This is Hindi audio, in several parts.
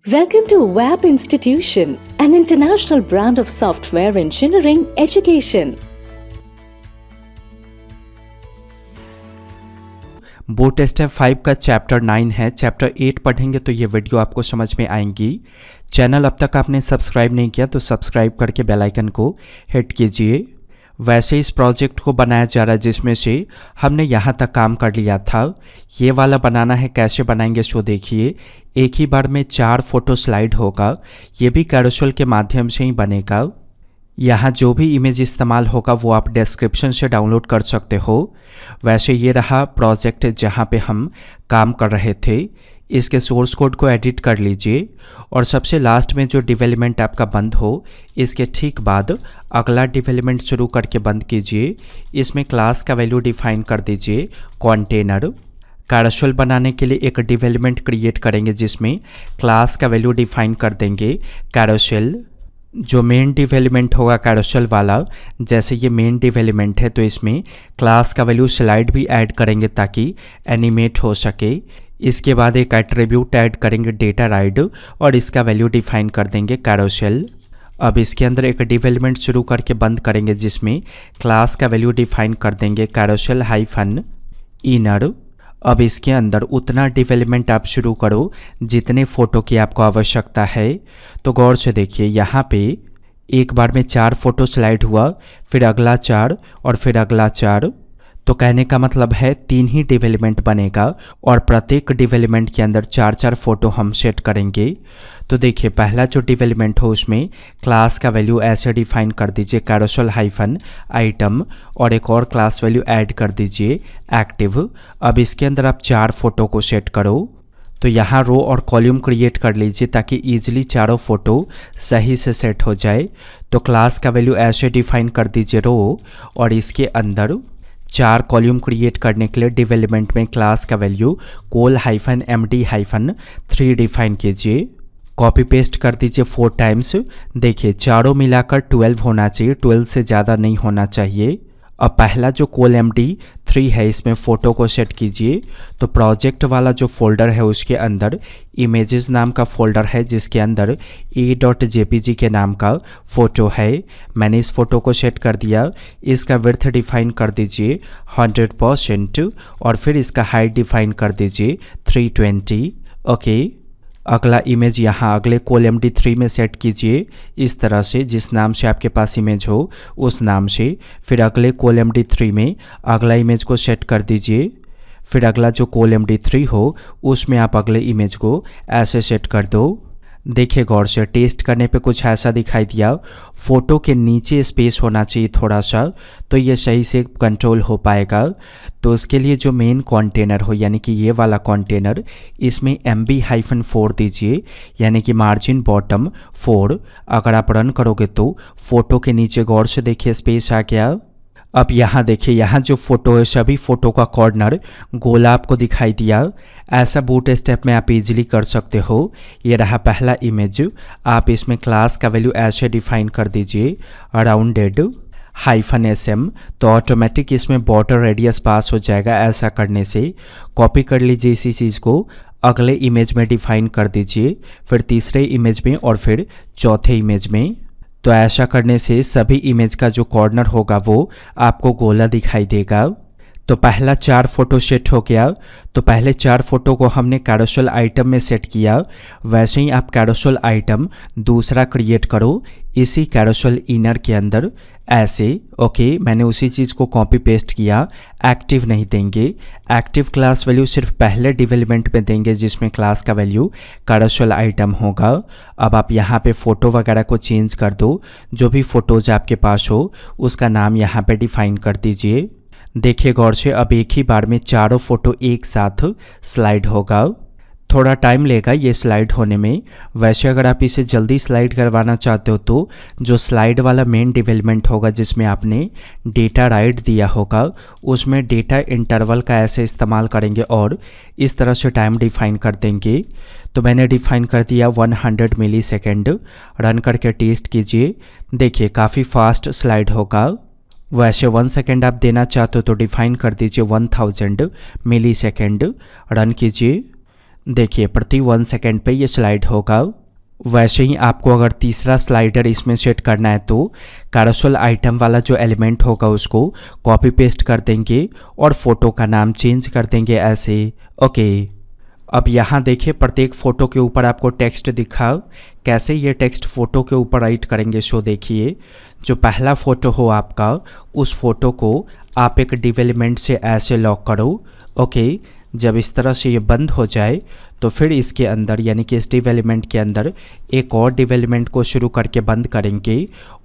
Welcome to WAP Institution, an international brand of software engineering education. Bootstrap 5 का चैप्टर 9 है। चैप्टर 8 पढ़ेंगे तो ये वीडियो आपको समझ में आएंगी। चैनल अब तक आपने सब्सक्राइब नहीं किया तो सब्सक्राइब करके बेल आइकन को हिट कीजिए। वैसे इस प्रोजेक्ट को बनाया जा रहा है जिसमें से हमने यहाँ तक काम कर लिया था। ये वाला बनाना है, कैसे बनाएंगे सो देखिए। एक ही बार में 4 फोटो स्लाइड होगा, ये भी कैरोसेल के माध्यम से ही बनेगा। यहाँ जो भी इमेज इस्तेमाल होगा वो आप डिस्क्रिप्शन से डाउनलोड कर सकते हो। वैसे ये रहा प्रोजेक्ट जहाँ पे हम काम कर रहे थे। इसके सोर्स कोड को एडिट कर लीजिए और सबसे लास्ट में जो डेवलपमेंट आपका बंद हो इसके ठीक बाद अगला डेवलपमेंट शुरू करके बंद कीजिए। इसमें क्लास का वैल्यू डिफाइन कर दीजिए कंटेनर। कैरोसेल बनाने के लिए एक डेवलपमेंट क्रिएट करेंगे जिसमें क्लास का वैल्यू डिफाइन कर देंगे कैरोसेल। जो मेन डेवलपमेंट होगा कैरोसेल वाला, जैसे ये मेन डेवलपमेंट है तो इसमें क्लास का वैल्यू स्लाइड भी ऐड करेंगे ताकि एनिमेट हो सके। इसके बाद एक एट्रीब्यूट ऐड करेंगे डेटा राइड और इसका वैल्यू डिफाइन कर देंगे कैरोसेल। अब इसके अंदर एक डेवलपमेंट शुरू करके बंद करेंगे जिसमें क्लास का वैल्यू डिफाइन कर देंगे कैरोसेल हाइफन इनर। अब इसके अंदर उतना डेवलपमेंट आप शुरू करो जितने फ़ोटो की आपको आवश्यकता है। तो गौर से देखिए, यहाँ पे एक बार में 4 फोटो स्लाइड हुआ, फिर अगला 4 और फिर अगला 4। तो कहने का मतलब है 3 ही डेवलपमेंट बनेगा और प्रत्येक डेवलपमेंट के अंदर 4-4 फोटो हम सेट करेंगे। तो देखिए, पहला जो डेवलपमेंट हो उसमें क्लास का वैल्यू ऐसे डिफाइन कर दीजिए कैरोसेल हाइफन आइटम और एक और क्लास वैल्यू ऐड कर दीजिए एक्टिव। अब इसके अंदर आप 4 फोटो को सेट करो। तो यहाँ रो और कॉलम क्रिएट कर लीजिए ताकि ईजिली चारों फोटो सही से सेट हो जाए। तो क्लास का वैल्यू ऐसे डिफाइन कर दीजिए रो और इसके अंदर 4 कॉलम क्रिएट करने के लिए डेवलपमेंट में क्लास का वैल्यू कोल हाइफन md हाइफन 3 डिफाइन कीजिए। कॉपी पेस्ट कर दीजिए 4 टाइम्स। देखिए, चारों मिलाकर 12 होना चाहिए, 12 से ज़्यादा नहीं होना चाहिए। अब पहला जो कोल md3 है इसमें फ़ोटो को सेट कीजिए। तो प्रोजेक्ट वाला जो फोल्डर है उसके अंदर इमेजेस नाम का फोल्डर है जिसके अंदर e.jpg के नाम का फ़ोटो है। मैंने इस फ़ोटो को सेट कर दिया। इसका विड्थ डिफाइन कर दीजिए 100% और फिर इसका हाइट डिफाइन कर दीजिए 320। ओके, अगला इमेज यहाँ अगले कोल md3 में सेट कीजिए इस तरह से, जिस नाम से आपके पास इमेज हो उस नाम से। फिर अगले कोल md3 में अगला इमेज को सेट कर दीजिए। फिर अगला जो कोल md3 हो उसमें आप अगले इमेज को ऐसे सेट कर दो। देखिए गौर से, टेस्ट करने पे कुछ ऐसा दिखाई दिया। फ़ोटो के नीचे स्पेस होना चाहिए थोड़ा सा, तो ये सही से कंट्रोल हो पाएगा। तो उसके लिए जो मेन कंटेनर हो यानी कि ये वाला कंटेनर, इसमें MB-4 दीजिए यानी कि मार्जिन बॉटम 4। अगर आप रन करोगे तो फ़ोटो के नीचे गौर से देखिए स्पेस आ गया। अब यहाँ देखिए, यहाँ जो फ़ोटो है सभी फ़ोटो का कॉर्नर गोला आपको दिखाई दिया। ऐसा बूटस्ट्रैप में आप इजीली कर सकते हो। ये रहा पहला इमेज। आप इसमें क्लास का वैल्यू ऐसे डिफाइन कर दीजिए राउंडेड हाइफन SM। तो ऑटोमेटिक इसमें बॉर्डर रेडियस पास हो जाएगा। ऐसा करने से कॉपी कर लीजिए इसी चीज़ को, अगले इमेज में डिफाइन कर दीजिए, फिर तीसरे इमेज में और फिर चौथे इमेज में। तो ऐसा करने से सभी इमेज का जो कॉर्नर होगा वो आपको गोला दिखाई देगा। तो पहला 4 फोटो सेट हो गया। तो पहले 4 फोटो को हमने कैरोसेल आइटम में सेट किया। वैसे ही आप कैरोसेल आइटम दूसरा क्रिएट करो इसी कैरोसेल इनर के अंदर ऐसे। ओके, मैंने उसी चीज़ को कॉपी पेस्ट किया। एक्टिव नहीं देंगे, एक्टिव क्लास वैल्यू सिर्फ पहले डेवलपमेंट में देंगे जिसमें क्लास का वैल्यू कैरोसेल आइटम होगा। अब आप यहाँ पे फ़ोटो वगैरह को चेंज कर दो। जो भी फ़ोटोज़ आपके पास हो उसका नाम यहाँ पे डिफाइन कर दीजिए। देखिए गौर से, अब एक ही बार में चारों फोटो एक साथ स्लाइड होगा। थोड़ा टाइम लेगा ये स्लाइड होने में। वैसे अगर आप इसे जल्दी स्लाइड करवाना चाहते हो तो जो स्लाइड वाला मेन डेवलपमेंट होगा जिसमें आपने डेटा राइट दिया होगा उसमें डेटा इंटरवल का ऐसे इस्तेमाल करेंगे और इस तरह से टाइम डिफाइन कर देंगे। तो मैंने डिफाइन कर दिया 100 मिली सेकेंड। रन करके टेस्ट कीजिए। देखिए, काफ़ी फास्ट स्लाइड होगा। वैसे 1 सेकेंड आप देना चाहते हो तो डिफाइन कर दीजिए 1000 मिली सेकेंड। रन कीजिए। देखिए प्रति 1 सेकेंड पे ये स्लाइड होगा। वैसे ही आपको अगर तीसरा स्लाइडर इसमें सेट करना है तो कैरोसेल आइटम वाला जो एलिमेंट होगा उसको कॉपी पेस्ट कर देंगे और फ़ोटो का नाम चेंज कर देंगे ऐसे। ओके, अब यहाँ देखिए प्रत्येक फ़ोटो के ऊपर आपको टेक्स्ट दिखा। कैसे ये टेक्स्ट फ़ोटो के ऊपर राइट करेंगे सो देखिए, जो पहला फ़ोटो हो आपका उस फ़ोटो को आप एक डिवेलपमेंट से ऐसे लॉक करो। ओके, जब इस तरह से ये बंद हो जाए तो फिर इसके अंदर यानी कि इस डेवलपमेंट के अंदर एक और डेवलपमेंट को शुरू करके बंद करेंगे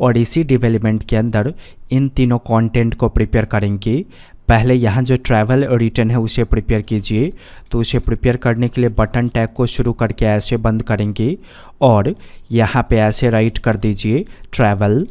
और इसी डेवलपमेंट के अंदर इन तीनों कंटेंट को प्रिपेयर करेंगे। पहले यहाँ जो ट्रैवल और रिटर्न है उसे प्रिपेयर कीजिए, तो उसे प्रिपेयर करने के लिए बटन टैग को शुरू करके ऐसे बंद करेंगे और यहाँ पे ऐसे राइट कर दीजिए ट्रैवल।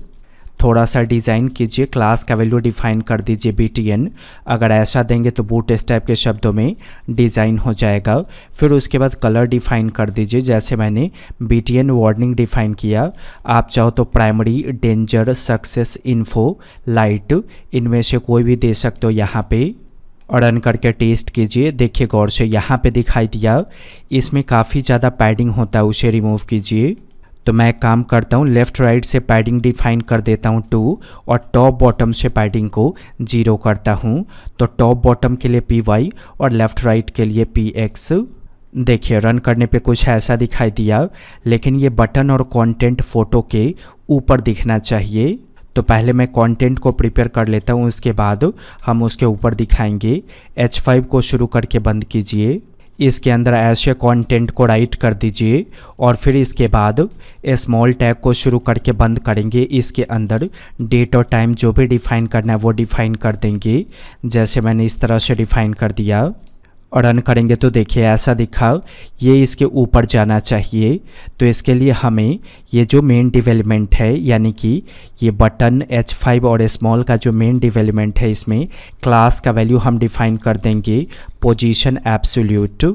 थोड़ा सा डिज़ाइन कीजिए, क्लास का वैल्यू डिफाइन कर दीजिए btn। अगर ऐसा देंगे तो बूटस्ट्रैप के शब्दों में डिज़ाइन हो जाएगा। फिर उसके बाद कलर डिफाइन कर दीजिए, जैसे मैंने btn वार्निंग डिफाइन किया। आप चाहो तो primary, danger, success, info, light, इनमें से कोई भी दे सकते हो यहाँ पे। और रन करके टेस्ट कीजिए। देखिए गौर से यहाँ पे दिखाई दिया, इसमें काफ़ी ज़्यादा पैडिंग होता है, उसे रिमूव कीजिए। तो मैं एक काम करता हूँ, लेफ़्ट राइट से पैडिंग डिफाइन कर देता हूँ 2 और टॉप बॉटम से पैडिंग को 0 करता हूँ। तो टॉप बॉटम के लिए py और लेफ़्ट राइट के लिए px। देखिए रन करने पे कुछ ऐसा दिखाई दिया, लेकिन ये बटन और कंटेंट फ़ोटो के ऊपर दिखना चाहिए। तो पहले मैं कंटेंट को प्रिपेयर कर लेता हूँ, उसके बाद हम उसके ऊपर दिखाएंगे। H5 को शुरू करके बंद कीजिए। इसके अंदर ऐसे कंटेंट को राइट कर दीजिए और फिर इसके बाद स्मॉल टैग को शुरू करके बंद करेंगे। इसके अंदर डेट और टाइम जो भी डिफ़ाइन करना है वो डिफ़ाइन कर देंगे, जैसे मैंने इस तरह से डिफ़ाइन कर दिया। और रन करेंगे तो देखिए ऐसा दिखा, ये इसके ऊपर जाना चाहिए। तो इसके लिए हमें ये जो मेन डेवलपमेंट है यानी कि ये बटन H5 और स्मॉल का जो मेन डेवलपमेंट है, इसमें क्लास का वैल्यू हम डिफ़ाइन कर देंगे पोजीशन एब्सोल्यूट।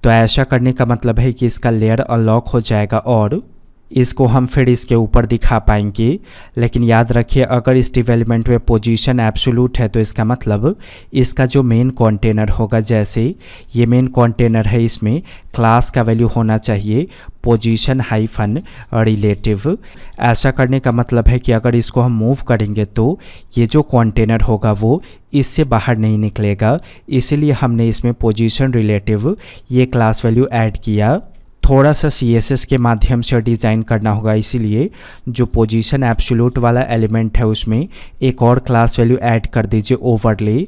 तो ऐसा करने का मतलब है कि इसका लेयर अनलॉक हो जाएगा और इसको हम फिर इसके ऊपर दिखा पाएंगे। लेकिन याद रखिए, अगर इस डेवलपमेंट में पोजीशन एब्सोल्यूट है तो इसका मतलब इसका जो मेन कंटेनर होगा, जैसे ये मेन कंटेनर है, इसमें क्लास का वैल्यू होना चाहिए पोजीशन हाइफन रिलेटिव। ऐसा करने का मतलब है कि अगर इसको हम मूव करेंगे तो ये जो कंटेनर होगा वो इससे बाहर नहीं निकलेगा, इसलिए हमने इसमें पोजीशन रिलेटिव ये क्लास वैल्यू ऐड किया। थोड़ा सा CSS के माध्यम से डिज़ाइन करना होगा, इसीलिए जो पोजीशन एब्सोल्यूट वाला एलिमेंट है उसमें एक और क्लास वैल्यू ऐड कर दीजिए ओवरले।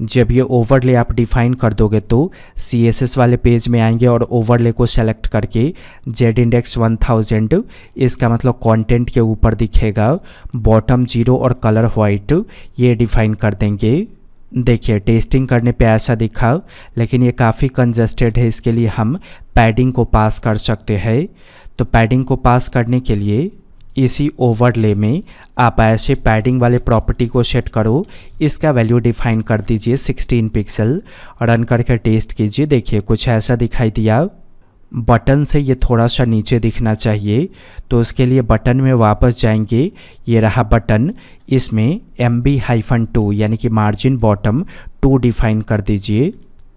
जब ये ओवरले आप डिफ़ाइन कर दोगे तो CSS वाले पेज में आएंगे और ओवरले को सेलेक्ट करके Z-index 1000 इसका मतलब कंटेंट के ऊपर दिखेगा, बॉटम 0 और कलर वाइट ये डिफ़ाइन कर देंगे। देखिए टेस्टिंग करने पे ऐसा दिखा, लेकिन ये काफ़ी कंजस्टेड है, इसके लिए हम पैडिंग को पास कर सकते हैं। तो पैडिंग को पास करने के लिए इसी ओवरले में आप ऐसे पैडिंग वाले प्रॉपर्टी को सेट करो, इसका वैल्यू डिफाइन कर दीजिए 16 पिक्सल। रन करके टेस्ट कीजिए। देखिए कुछ ऐसा दिखाई दिया, बटन से ये थोड़ा सा नीचे दिखना चाहिए। तो उसके लिए बटन में वापस जाएंगे, ये रहा बटन, इसमें MB-2 यानी कि मार्जिन बॉटम 2 डिफाइन कर दीजिए।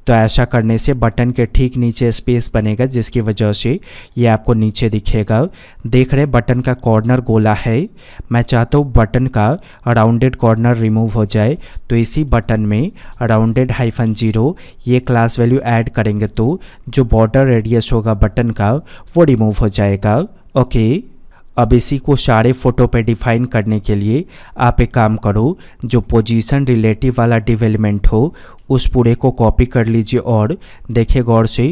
तो ऐसा करने से बटन के ठीक नीचे स्पेस बनेगा, जिसकी वजह से ये आपको नीचे दिखेगा। देख रहे बटन का कॉर्नर गोला है, मैं चाहता हूँ बटन का राउंडेड कॉर्नर रिमूव हो जाए। तो इसी बटन में राउंडेड-0 ये क्लास वैल्यू ऐड करेंगे तो जो बॉर्डर रेडियस होगा बटन का वो रिमूव हो जाएगा। ओके, अब इसी को सारे फ़ोटो पे डिफ़ाइन करने के लिए आप एक काम करो, जो पोजीशन रिलेटिव वाला डेवलपमेंट हो उस पूरे को कॉपी कर लीजिए और देखिए गौर से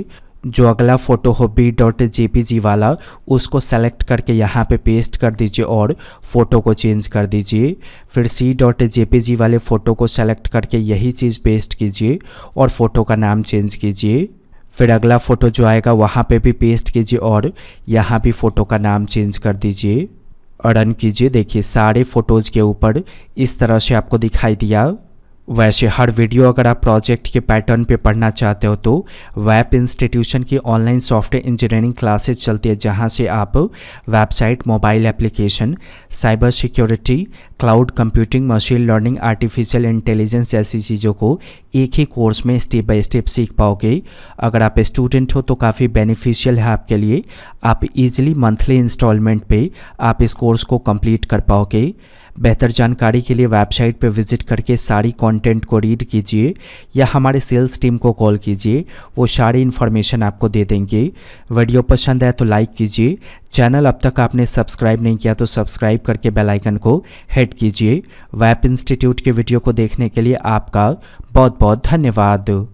जो अगला फ़ोटो हो b.jpg वाला उसको सेलेक्ट करके यहाँ पे पेस्ट कर दीजिए और फ़ोटो को चेंज कर दीजिए। फिर c.jpg वाले फ़ोटो को सेलेक्ट करके यही चीज़ पेस्ट कीजिए और फ़ोटो का नाम चेंज कीजिए। फिर अगला फ़ोटो जो आएगा वहाँ पे भी पेस्ट कीजिए और यहाँ भी फ़ोटो का नाम चेंज कर दीजिए और रन कीजिए। देखिए सारे फ़ोटोज़ के ऊपर इस तरह से आपको दिखाई दिया। वैसे हर वीडियो अगर आप प्रोजेक्ट के पैटर्न पे पढ़ना चाहते हो तो वेब इंस्टीट्यूशन की ऑनलाइन सॉफ्टवेयर इंजीनियरिंग क्लासेस चलती है, जहां से आप website, mobile application, cyber security, cloud computing, machine learning, artificial intelligence जैसी चीज़ों को एक ही कोर्स में स्टेप बाय स्टेप सीख पाओगे। अगर आप स्टूडेंट हो तो काफ़ी बेनिफिशियल है आपके लिए। आप इजीली मंथली इंस्टॉलमेंट पे आप इस कोर्स को कंप्लीट कर पाओगे। बेहतर जानकारी के लिए वेबसाइट पर विजिट करके सारी कंटेंट को रीड कीजिए या हमारे सेल्स टीम को कॉल कीजिए, वो सारी इन्फॉर्मेशन आपको दे देंगे। वीडियो पसंद आए तो लाइक कीजिए। चैनल अब तक आपने सब्सक्राइब नहीं किया तो सब्सक्राइब करके बेल आइकन को हिट कीजिए। वेब इंस्टीट्यूट के वीडियो को देखने के लिए आपका बहुत बहुत धन्यवाद।